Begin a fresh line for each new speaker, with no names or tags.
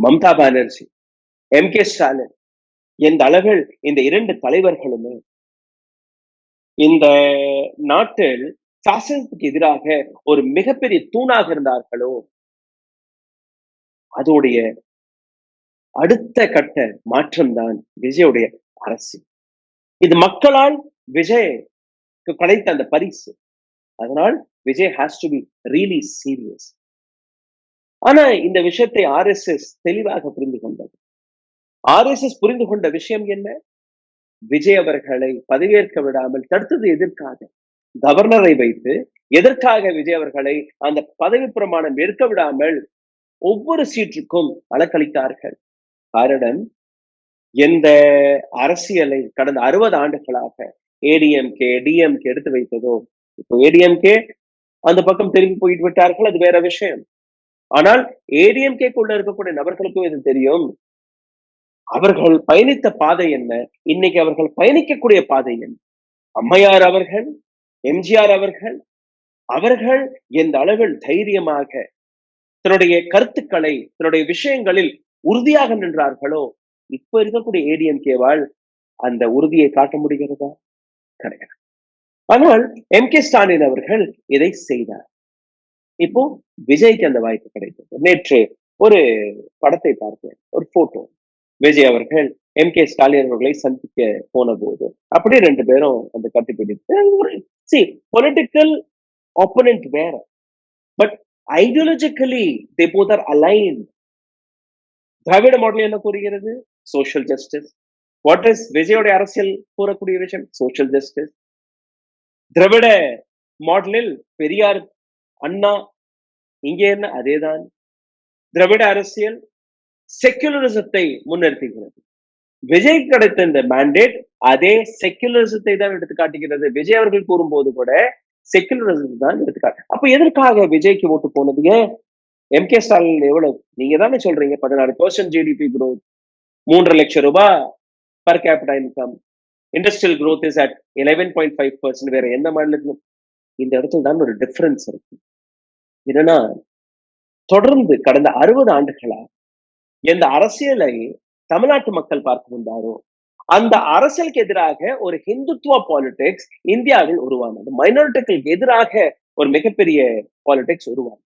Mamata Banerjee, MK. Stalin எந்த அளவில் இந்த 2 தலைவர்களுமே இந்த நாட்டில் சாசனத்துக்கு எதிராக ஒரு மிகப்பெரிய தூணாக இருந்தார்களோ, அதோடைய அடுத்த கட்ட மாற்றம் தான் விஜயுடைய அரசு. இது மக்களால் விஜய்க்கு கிடைத்த அந்த பரிசு. அதனால் Vijay has to be really serious. ஆனா இந்த விஷயத்தை ஆர்எஸ்எஸ் தெளிவாக புரிந்து கொண்டது. ஆர்எஸ்எஸ் புரிந்து கொண்ட விஷயம் என்ன? விஜய் அவர்களை பதவியேற்க விடாமல் தடுத்தது எதற்காக? கவர்னரை வைத்து எதற்காக விஜய் அவர்களை அந்த பதவி பிரமாணம் ஏற்க விடாமல் ஒவ்வொரு சீட்டுக்கும் அலக்களித்தார்கள்? காரணம், எந்த அரசியலை கடந்த 60 ஆண்டுகளாக ஏடிஎம்கே, டிஎம்கே எடுத்து வைத்ததோ, இப்போ ஏடிஎம்கே அந்த பக்கம் திரும்பி போயிட்டு விட்டார்கள், அது வேற விஷயம். ஆனால் ஏடிஎம்கேக்குள்ள இருக்கக்கூடிய நபர்களுக்கும் இது தெரியும். அவர்கள் பயணித்த பாதை என்ன? இன்னைக்கு அவர்கள் பயணிக்கக்கூடிய பாதை என்ன? அம்மையார் அவர்கள், எம்ஜிஆர் அவர்கள், அவர்கள் எந்த அளவில் தைரியமாக தன்னுடைய கருத்துக்களை, தன்னுடைய விஷயங்களில் உறுதியாக நின்றார்களோ, இப்ப இருக்கக்கூடிய ஏடிஎம்கேவால் அந்த உறுதியை காட்ட முடிகிறதா? கிடையாது. ஆனால் எம்.கே. ஸ்டாலின் அவர்கள் இதை செய்தார். இப்போ விஜய்க்கு அந்த வாய்ப்பு கிடைத்தது. நேற்று ஒரு படத்தை பார்த்தேன், ஒரு போட்டோ. விஜய் அவர்கள் எம்.கே. ஸ்டாலின் அவர்களை சந்திக்க போன போது அப்படியே 2 பேரும் அந்த கட்டிப்பிடித்து பொலிட்டிக்கல் ஆப்போனன்ட் வேற, but ideologically they both are aligned. Dravida model என்ன கூறுகிறது? Social justice. வாட் இஸ் விஜயோட அரசியல் கூறக்கூடிய விஷயம்? Social justice. திராவிட மாடலில் பெரியார், அண்ணா, இங்கே என்ன? அதேதான். திராவிட அரசியல் செக்குலரிசத்தை முன்னிறுத்துகிறது. விஜய் கிடைத்த இந்த மேண்டேட் அதே செக்குலரிசத்தை தான் எடுத்து காட்டுகிறது. விஜய் அவர்கள் கூறும்போது கூட செக்குலரிசத்தை தான் எடுத்துக்காட்டு. அப்ப எதற்காக விஜய்க்கு ஓட்டு போனது? ஏன் எம்.கே. ஸ்டாலின் எவ்வளவு? நீங்க தானே சொல்றீங்க 16% ஜிடிபி growth, 3 லட்சம் ரூபாய் per capita income, industrial growth is at 11.5%. வேற எந்த மாநிலத்திலும் இந்த இடத்துல தான் ஒரு டிஃபரன்ஸ் இருக்கு. என்னன்னா, தொடர்ந்து கடந்த 60 ஆண்டுகளா எந்த அரசியலை தமிழ்நாட்டு மக்கள் பார்த்து வந்தாரோ, அந்த அரசியலுக்கு எதிராக ஒரு ஹிந்துத்துவ பாலிடிக்ஸ் இந்தியாவில் உருவானது. மைனாரிட்டிகளுக்கு எதிராக ஒரு மிகப்பெரிய பாலிடிக்ஸ் உருவானது.